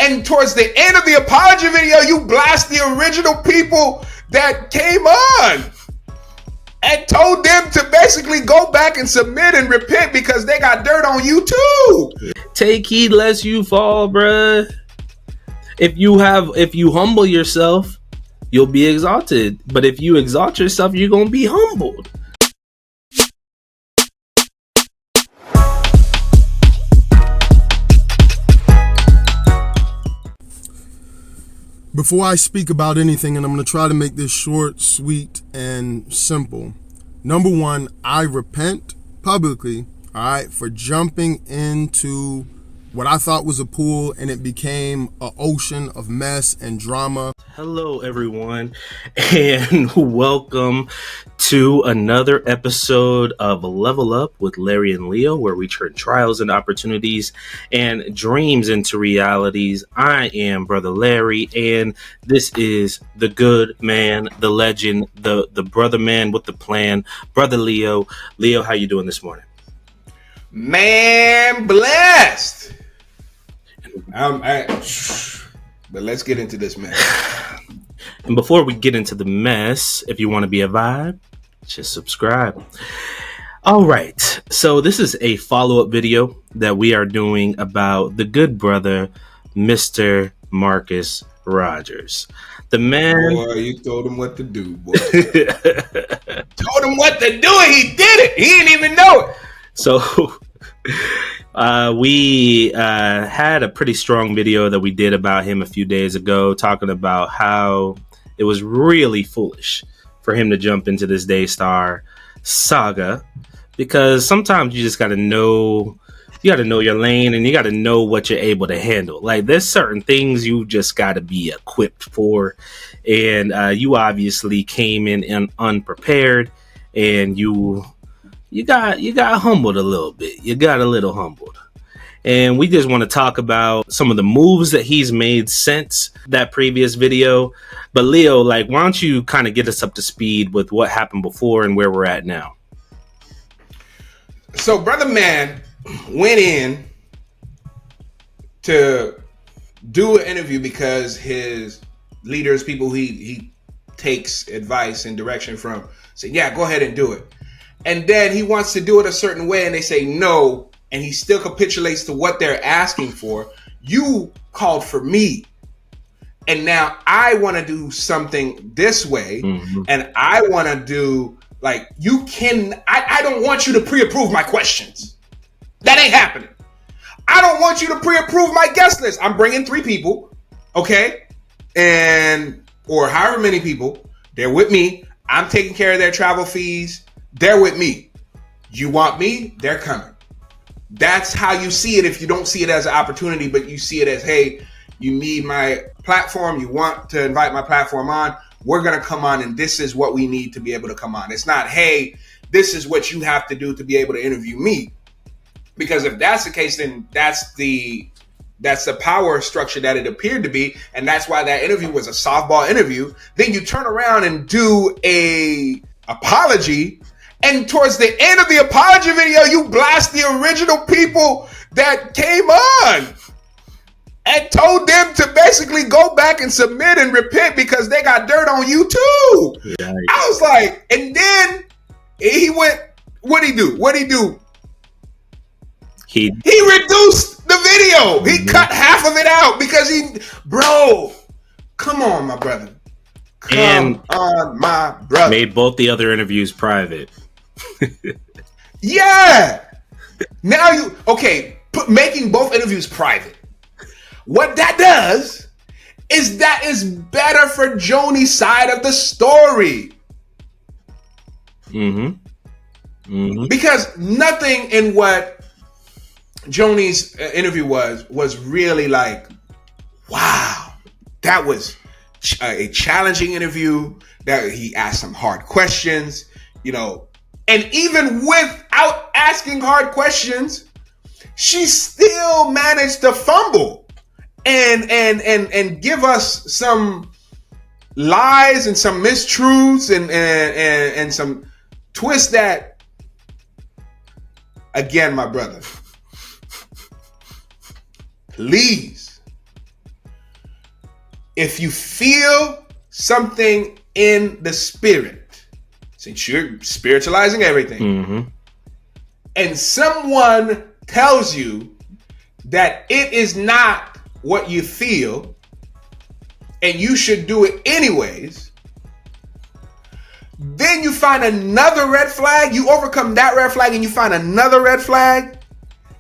And towards the end of the apology video, you blast the original people that came on and told them to basically go back and submit and repent because they got dirt on you too. Take heed lest you fall, bruh. If you humble yourself, you'll be exalted. But if you exalt yourself, you're going to be humbled. Before I speak about anything, and I'm going to try to make this short, sweet, and simple. Number one, I repent publicly, all right, for jumping into what I thought was a pool and it became an ocean of mess and drama. Hello, everyone, and welcome to another episode of Level Up with Larry and Leo, where we turn trials into opportunities and dreams into realities. I am Brother Larry, and this is the good man, the legend, the brother man with the plan, Brother Leo. Leo, how you doing this morning? Man, blessed. But let's get into this mess. And before we get into the mess, if you want to be a vibe, just subscribe. All right. So this is a follow-up video that we are doing about the good brother, Mr. Marcus Rogers. The man... Boy, you told him what to do, boy. Told him what to do and he did it. He didn't even know it. So... we had a pretty strong video that we did about him a few days ago, talking about how it was really foolish for him to jump into this Daystar saga, because sometimes you just got to know, your lane, and you got to know what you're able to handle. Like, there's certain things you just got to be equipped for, and you obviously came in unprepared, and you got humbled a little bit. You got a little humbled. And we just want to talk about some of the moves that he's made since that previous video. But Leo, why don't you kind of get us up to speed with what happened before and where we're at now? So Brother Man went in to do an interview because his leaders, people he takes advice and direction from, say, yeah, go ahead and do it. And then he wants to do it a certain way and they say no, and he still capitulates to what they're asking for. You called for me, and now I want to do something this way, and I want to do I don't want you to pre-approve my questions. That ain't happening. I don't want you to pre-approve my guest list. I'm bringing 3 people, okay? Or however many people, they're with me. I'm taking care of their travel fees. They're with me. You want me? They're coming. That's how you see it if you don't see it as an opportunity, but you see it as, hey, you need my platform. You want to invite my platform on. We're going to come on, and this is what we need to be able to come on. It's not, hey, this is what you have to do to be able to interview me. Because if that's the case, then that's the power structure that it appeared to be, and that's why that interview was a softball interview. Then you turn around and do a apology, and towards the end of the apology video, you blast the original people that came on and told them to basically go back and submit and repent because they got dirt on you too. Yikes. I was like, and then he went, what'd he do? He reduced the video. He cut half of it out because come on, my brother. Come on, my brother. Made both the other interviews private. Yeah. Now making both interviews private. What that does is that is better for Joni's side of the story. Because nothing in what Joni's interview was really like, wow, that was a challenging interview. That he asked some hard questions, and even without asking hard questions, she still managed to fumble and give us some lies and some mistruths and some twists that, again, my brother, please if you feel something in the spirit, since you're spiritualizing everything, and someone tells you that it is not what you feel and you should do it anyways, then you find another red flag, you overcome that red flag, and you find another red flag,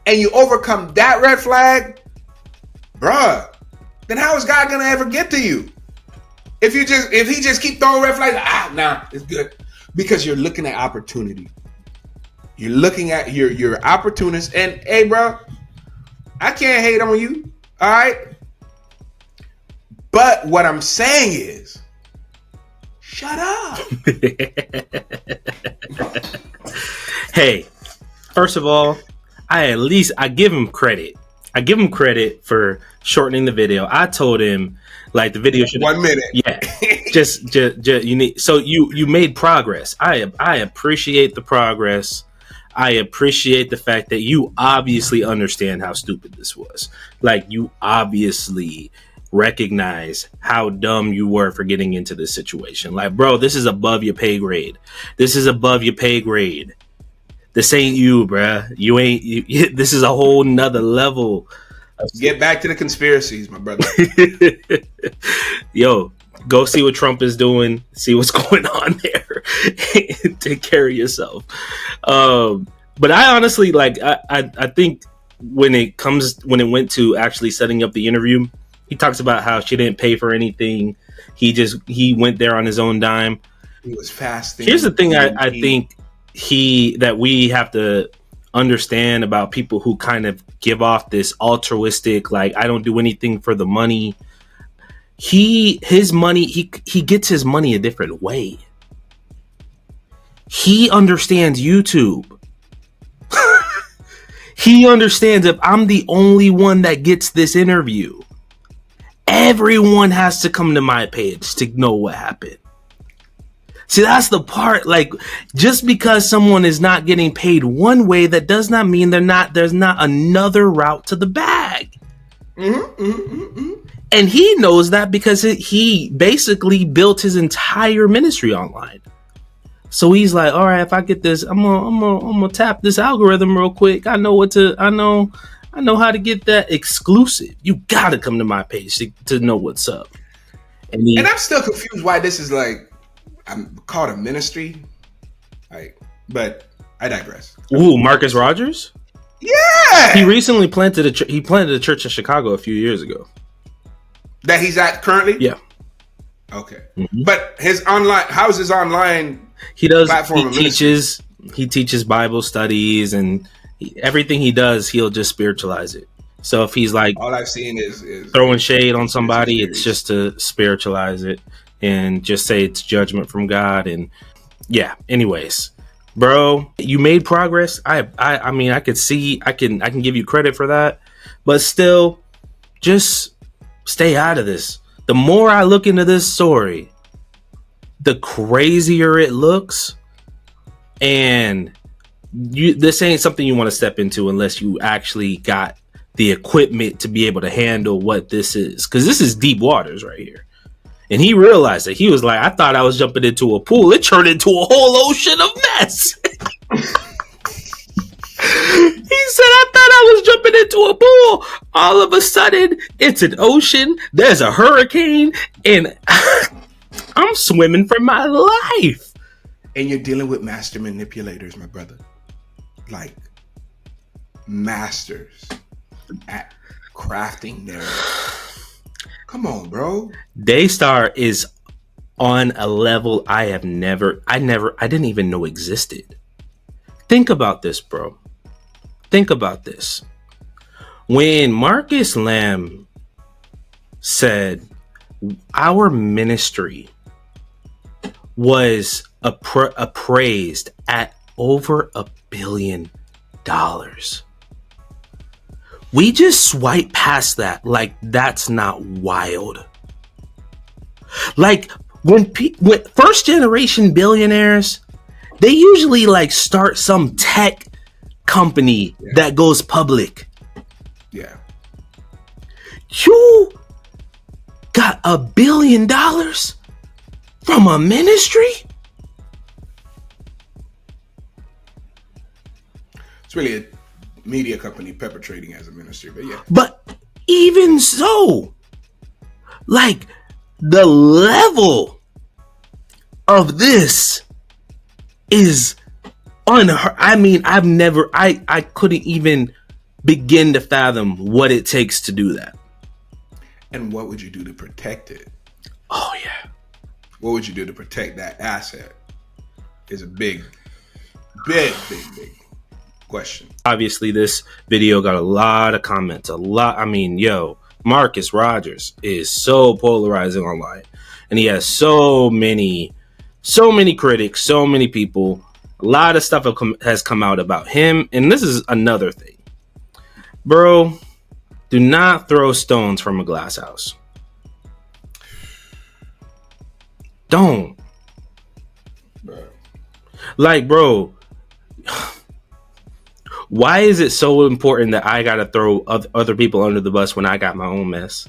and you overcome that red flag, bruh, then how is God gonna ever get to you? If he just keep throwing red flags, nah, it's good. Because you're looking at opportunity. You're looking at your opportunist, and hey, bro, I can't hate on you, all right? But what I'm saying is, shut up. Hey, first of all, I give him credit. I give him credit for shortening the video. I told him like the video should 1 minute. Yeah, just you need. So you made progress. I appreciate the progress. I appreciate the fact that you obviously understand how stupid this was. Like, you obviously recognize how dumb you were for getting into this situation. Like, bro, this is above your pay grade. This is above your pay grade. This ain't you, bruh. This is a whole nother level. Get back to the conspiracies, my brother. Yo, go see what Trump is doing. See what's going on there. Take care of yourself. But I honestly, like, I think when it went to actually setting up the interview, he talks about how she didn't pay for anything. He went there on his own dime. He was fasting. Here's the thing I think that we have to understand about people who kind of give off this altruistic, like, I don't do anything for the money. He gets his money a different way. He understands YouTube. He understands if I'm the only one that gets this interview, everyone has to come to my page to know what happened. See, that's the part. Like, just because someone is not getting paid one way, that does not mean there's not another route to the bag. And he knows that because he basically built his entire ministry online. So he's like, all right, if I get this, I'm gonna tap this algorithm real quick. I know how to get that exclusive. You gotta come to my page to know what's up. And I'm still confused why this is like, I'm called a ministry, like, but I digress. Ooh, Marcus Rogers? Yeah, he recently planted a church in Chicago a few years ago. That he's at currently? Yeah. Okay, but how's his online? He platform? He teaches Bible studies, and everything he does, he'll just spiritualize it. So if he's like, all I've seen is throwing shade on somebody, it's just to spiritualize it and just say it's judgment from God. And yeah, anyways, bro, you made progress. I mean, I could see, I can give you credit for that, but still, just stay out of this. The more I look into this story, the crazier it looks. And this ain't something you want to step into unless you actually got the equipment to be able to handle what this is. Because this is deep waters right here. And he realized it. He was like, I thought I was jumping into a pool. It turned into a whole ocean of mess. He said, I thought I was jumping into a pool. All of a sudden, it's an ocean. There's a hurricane. And I'm swimming for my life. And you're dealing with master manipulators, my brother. Like, masters at crafting narrative. Come on, bro. Daystar is on a level I didn't even know existed. Think about this, bro. Think about this. When Marcus Lamb said our ministry was appraised at over $1 billion, we just swipe past that like that's not wild. Like when first generation billionaires, they usually like start some tech company that goes public. Yeah. You got got $1 billion from a ministry? It's really a media company perpetrating as a ministry, but yeah. But even so, like, the level of this is unheard. I mean, I couldn't even begin to fathom what it takes to do that. And what would you do to protect it? Oh, yeah. What would you do to protect that asset? Is a big question. Obviously, this video got a lot of comments. I mean, Marcus Rogers is so polarizing online. And he has so many critics, so many people. A lot of stuff has come out about him. And this is another thing. Bro, do not throw stones from a glass house. Don't. Bro. Like, bro, why is it so important that I gotta throw other people under the bus when I got my own mess?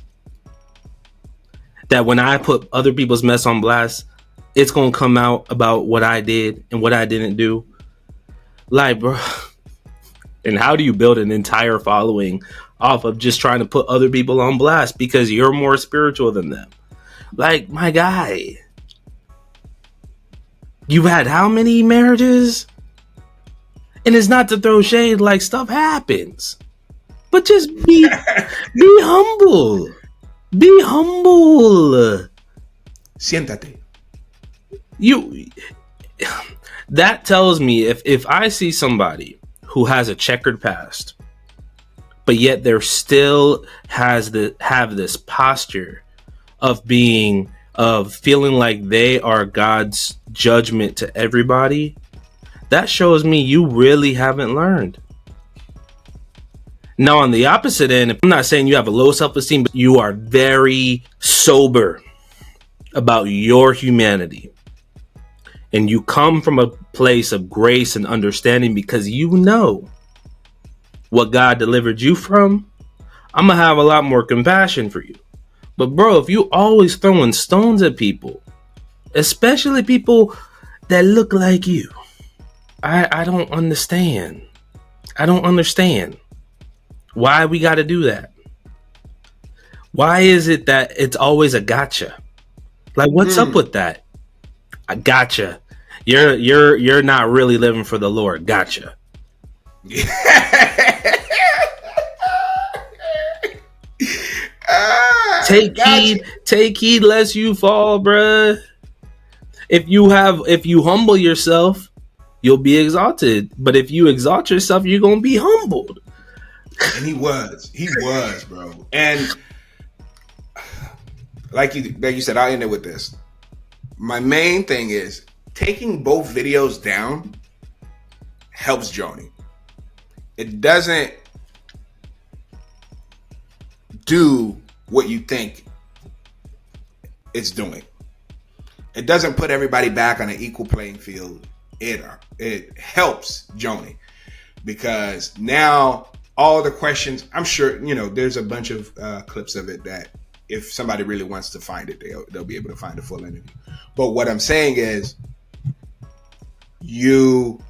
That when I put other people's mess on blast, it's gonna come out about what I did and what I didn't do. Like, bro. And how do you build an entire following off of just trying to put other people on blast because you're more spiritual than them? Like, my guy, you've had how many marriages? And it's not to throw shade, like, stuff happens. But just be humble. Be humble. Siéntate. That tells me if I see somebody who has a checkered past, but yet they're still have this posture of feeling like they are God's judgment to everybody, that shows me you really haven't learned. Now, on the opposite end, I'm not saying you have a low self-esteem, but you are very sober about your humanity. And you come from a place of grace and understanding because you know what God delivered you from. I'm going to have a lot more compassion for you. But bro, if you always throwing stones at people, especially people that look like you, I don't understand. I don't understand why we got to do that. Why is it that it's always a gotcha? Like, what's up with that? I gotcha. You're not really living for the Lord. Gotcha. Take heed lest you fall, bruh. If you humble yourself, you'll be exalted. But if you exalt yourself, you're gonna be humbled. And he was, bro. And like you said, I'll end it with this. My main thing is taking both videos down helps Joni. It doesn't do what you think it's doing. It doesn't put everybody back on an equal playing field. It helps Joni because now all the questions, I'm sure, there's a bunch of clips of it that if somebody really wants to find it, they'll be able to find a full interview. But what I'm saying is you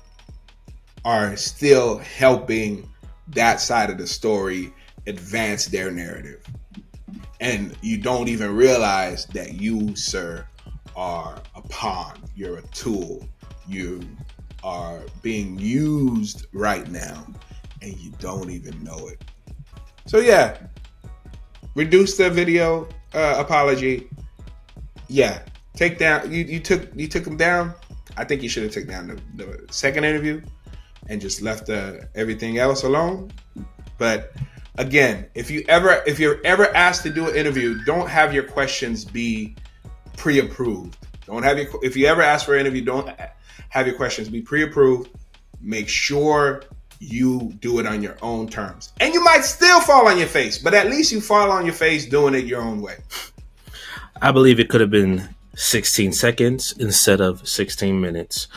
are still helping that side of the story advance their narrative. And you don't even realize that you, sir, are a pawn. You're a tool. You are being used right now, and you don't even know it. So yeah, reduce the video apology. Yeah, take down. You took him down. I think you should have taken down the second interview and just left everything else alone. But again, if you're ever asked to do an interview, don't have your questions be pre-approved. If you ever ask for an interview, don't have your questions be pre-approved. Make sure you do it on your own terms. And you might still fall on your face, but at least you fall on your face doing it your own way. I believe it could have been 16 seconds instead of 16 minutes.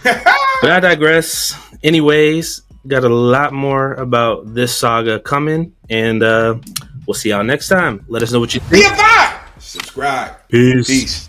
But I digress. Anyways, got a lot more about this saga coming, and we'll see y'all next time. Let us know what you think. Be advised! subscribe. Peace. Peace.